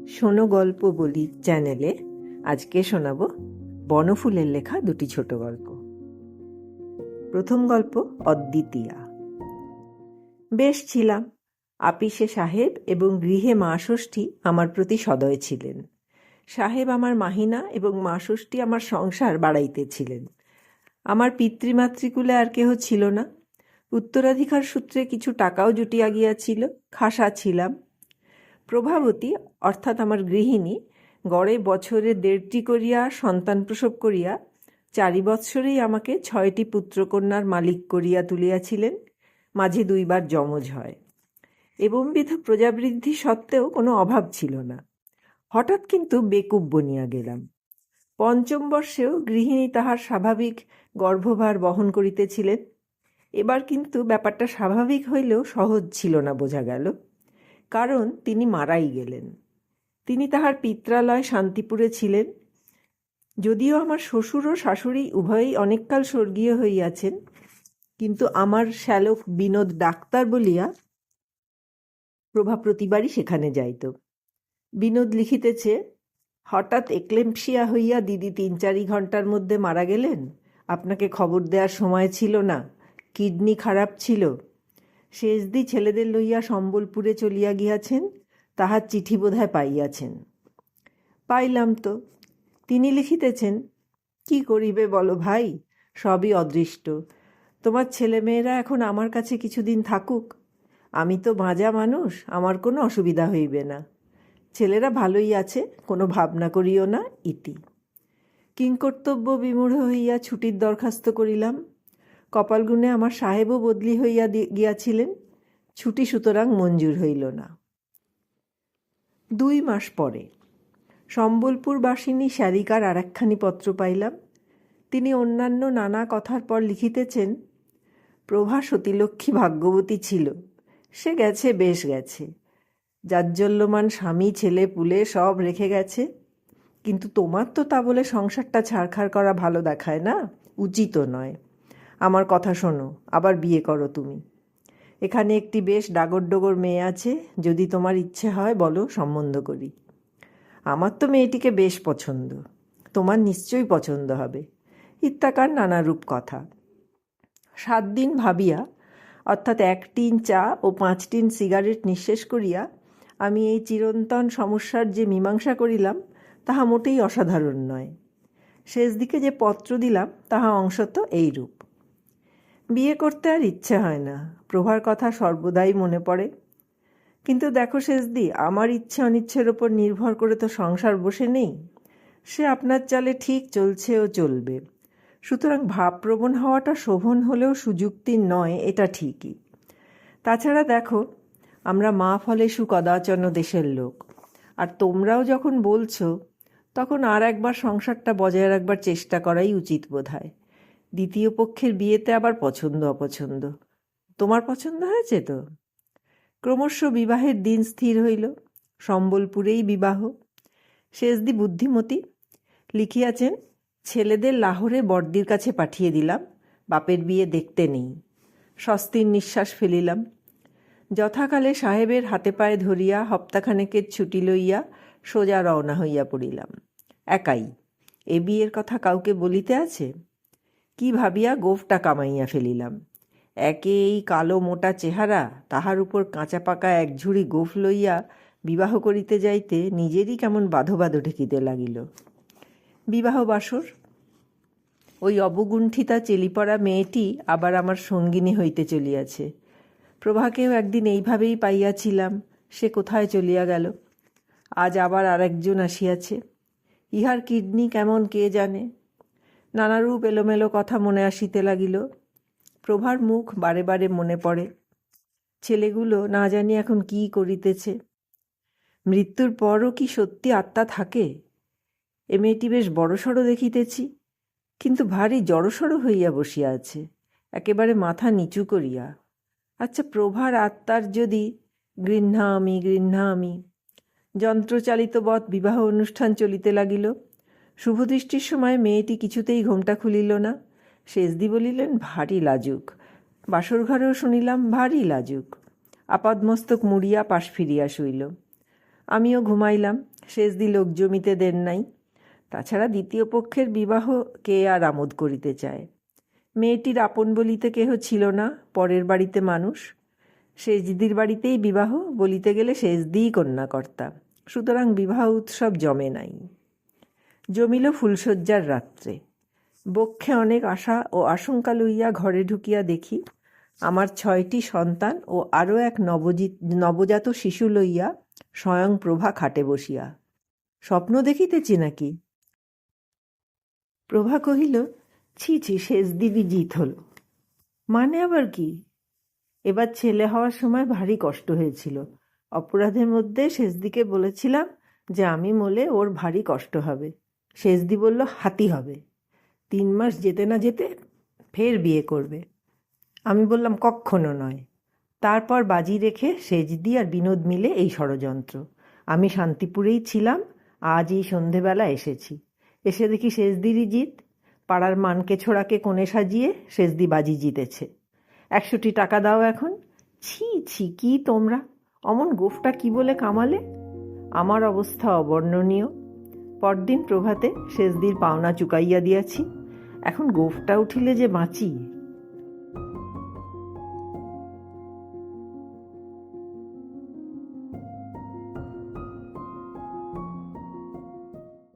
শোনো গল্প বলি চ্যানেলে আজকে শোনাবো বনফুলের লেখা দুটি ছোট গল্প। প্রথম গল্প অদ্বিতীয়া। বেশ ছিলাম। আপিসে সাহেব এবং গৃহে মা ষষ্ঠী আমার প্রতি সদয় ছিলেন। সাহেব আমার মাহিনা এবং মা ষষ্ঠী আমার সংসার বাড়াইতেছিলেন। আমার পিতৃমাতৃকুলে আর কেহ ছিল না। উত্তরাধিকার সূত্রে কিছু টাকাও জুটিয়া গিয়াছিল। খাসা ছিলাম। প্রভাবতী অর্থাৎ আমার গৃহিণী গড়ে বছরে 1.5টি করিয়া সন্তান প্রসব করিয়া 4 বৎসরেই আমাকে 6টি পুত্রকন্যার মালিক করিয়া তুলিয়াছিলেন। মাঝে 2বার যমজ হয়। এবংবিধ প্রজাবৃদ্ধি সত্ত্বেও কোনো অভাব ছিল না। হঠাৎ কিন্তু বেকুব বনিয়া গেলাম। 5ম বর্ষেও গৃহিণী তাহার স্বাভাবিক গর্ভভার বহন করিতেছিলেন। এবার কিন্তু ব্যাপারটা স্বাভাবিক হইলেও সহজ ছিল না বোঝা গেল। কারণ তিনি মারাই গেলেন। তিনি তাহার পিত্রালয় শান্তিপুরে ছিলেন। যদিও আমার শ্বশুর ও শাশুড়ি উভয়েই অনেককাল স্বর্গীয় হইয়াছেন, কিন্তু আমার শ্যালক বিনোদ ডাক্তার বলিয়া প্রভা প্রতিবারই সেখানে যাইত। বিনোদ লিখিতেছে, হঠাৎ এক্লেম্পসিয়া হইয়া দিদি 3-4 ঘন্টার মধ্যে মারা গেলেন। আপনাকে খবর দেওয়ার সময় ছিল না। কিডনি খারাপ ছিল। শেষদি ছেলেদের লইয়া সম্বলপুরে চলিয়া গিয়াছেন। তাহার চিঠি বোধহয় পাইয়াছেন। পাইলাম তো। তিনি লিখিতেছেন, কি করিবে বলো ভাই, সবই অদৃষ্ট। তোমার ছেলেমেয়েরা এখন আমার কাছে কিছুদিন থাকুক। আমি তো বাঁজা মানুষ, আমার কোনো অসুবিধা হইবে না। ছেলেরা ভালোই আছে, কোনো ভাবনা করিও না। ইতি। কিংকর্তব্য বিমূঢ় হইয়া ছুটির দরখাস্ত করিলাম। কপালগুণে আমার সাহেবও বদলি হইয়া গিয়াছিলেন। ছুটি সুতরাং মঞ্জুর হইল না। 2 মাস পরে সম্বলপুরবাসিনী শারিকার আরেকখানি পত্র পাইলাম। তিনি অন্যান্য নানা কথার পর লিখিতেছেন, প্রভা সতীলক্ষ্মী ভাগ্যবতী ছিল। সে গেছে, বেশ গেছে। জাজ্জল্যমান স্বামী ছেলে পুলে সব রেখে গেছে। কিন্তু তোমার তো তা বলে সংসারটা ছাড়খাড় করা ভালো দেখায় না, উচিত নয়। আমার কথা শোনো, আবার বিয়ে করো তুমি। এখানে একটি বেশ ডাগর মেয়ে আছে, যদি তোমার ইচ্ছে হয় বলো, সম্বন্ধ করি। আমার তো মেয়েটিকে বেশ পছন্দ, তোমার নিশ্চয়ই পছন্দ হবে, ইত্যাকার নানারূপ কথা। 7 দিন ভাবিয়া, অর্থাৎ 1 টিন চা ও 5 টিন সিগারেট নিঃশেষ করিয়া আমি এই চিরন্তন সমস্যার যে মীমাংসা করিলাম, তাহা মোটেই অসাধারণ নয়। শেষ দিকে যে পত্র দিলাম তাহা অংশত এইরূপ। বিয়ে করতে আর ইচ্ছে হয় না, প্রভার কথা সর্বদাই মনে পড়ে। কিন্তু দেখো শেষদি, আমার ইচ্ছে অনিচ্ছের ওপর নির্ভর করে তো সংসার বসে নেই। সে আপনার চালে ঠিক চলছে ও চলবে। সুতরাং ভাবপ্রবণ হওয়াটা শোভন হলেও সুযুক্তির নয়, এটা ঠিকই। তাছাড়া দেখো, আমরা মা ফলেষু কদাচন দেশের লোক। আর তোমরাও যখন বলছো, তখন আর একবার সংসারটা বজায় রাখবার চেষ্টা করাই উচিত বোধ হয়। দ্বিতীয় পক্ষের বিয়েতে আবার পছন্দ অপছন্দ। তোমার পছন্দ হয়েছে তো? ক্রমশ বিবাহের দিন স্থির হইল। সম্বলপুরেই বিবাহ। শেষদি বুদ্ধিমতী লিখিয়াছেন, ছেলেদের লাহোরে বড়দির কাছে পাঠিয়ে দিলাম, বাপের বিয়ে দেখতে নেই। স্বস্তির নিঃশ্বাস ফেলিলাম। যথাকালে সাহেবের হাতে পায়ে ধরিয়া হপ্তাখানেকের ছুটি লইয়া সোজা রওনা হইয়া পড়িলাম। একাই। এ বিয়ের কথা কাউকে বলিতে আছে? কি ভাবিয়া গোঁফটা কামাইয়া ফেলিলাম। একে এই কালো মোটা চেহারা, তাহার উপর কাঁচা পাকা 1 ঝুড়ি গোঁফ লইয়া বিবাহ করিতে যাইতে নিজেরই কেমন বাধো বাধো ঠেকিতে লাগিল। বিবাহ বাসর। ওই অবগুণ্ঠিতা চেলিপড়া মেয়েটি আবার আমার সঙ্গিনী হইতে চলিয়াছে। প্রভাকেও একদিন এইভাবেই পাইয়াছিলাম, সে কোথায় চলিয়া গেল। আজ আবার আরেকজন আসিয়াছে। ইহার কিডনি কেমন কে জানে। নানারূপ এলোমেলো কথা মনে আসিতে লাগিল। প্রভার মুখ বারে বারে মনে পড়ে। ছেলেগুলো না জানি এখন কি করিতেছে। মৃত্যুর পরও কি সত্যি আত্মা থাকে? এ মেয়েটি বেশ বড়সড় দেখিতেছি, কিন্তু ভারী জড়সড় হইয়া বসিয়া আছে, একেবারে মাথা নিচু করিয়া। আচ্ছা, প্রভার আত্মার যদি গৃহ্ণামি। যন্ত্রচালিতবৎ বিবাহ অনুষ্ঠান চলিতে লাগিল। শুভদৃষ্টির সময় মেয়েটি কিছুতেই ঘোমটা খুলিল না। শেষদি বলিলেন, ভারী লাজুক। বাসর ঘরেও শুনিলাম ভারী লাজুক। আপাদমস্তক মুড়িয়া পাশ ফিরিয়া শুইল। আমিও ঘুমাইলাম। শেষদি লোক জমিতে দেন নাই। তাছাড়া দ্বিতীয় পক্ষের বিবাহ কে আর আমোদ করিতে চায়? মেয়েটির আপন বলিতে কেহ ছিল না, পরের বাড়িতে মানুষ। সেজদির বাড়িতেই বিবাহ, বলিতে গেলে সেজদিই কন্যাকর্তা। সুতরাং বিবাহ উৎসব জমে নাই। জমিল ফুলশয্যার রাত্রে। বক্ষে অনেক আশা ও আশঙ্কা লইয়া ঘরে ঢুকিয়া দেখি আমার 6টি সন্তান ও আরও এক নবজাত শিশু লইয়া স্বয়ং প্রভা খাটে বসিয়া। স্বপ্ন দেখিতেছি নাকি? প্রভা কহিল, ছি ছি, সেজদিদি জিত হল। মানে আবার কি? এবার ছেলে হওয়ার সময় ভারী কষ্ট হয়েছিল। অপরাধের মধ্যে সেজদিকে বলেছিলাম যে আমি মলে ওর ভারী কষ্ট হবে। সেজদি বলল হাতি হবে, 3 মাস যেতে না যেতে ফের বিয়ে করবে। আমি বললাম কক্ষনো নয়। তারপর বাজি রেখে সেজদি আর বিনোদ মিলে এই ষড়যন্ত্র। আমি শান্তিপুরেই ছিলাম, আজ এই সন্ধেবেলা এসেছি। এসে দেখি সেজদিরই জিত। পাড়ার মানকে ছোড়াকে কোণে সাজিয়ে সেজদি বাজি জিতেছে। 100টি টাকা দাও এখন। ছি ছি, কি তোমরা অমন গোফটা কি বলে কামালে? আমার অবস্থা অবর্ণনীয়। পরদিন প্রভাতে সেজদির পাওনা চুকাইয়া দিয়াছি। এখন গোফটা উঠিলে যে বাঁচি,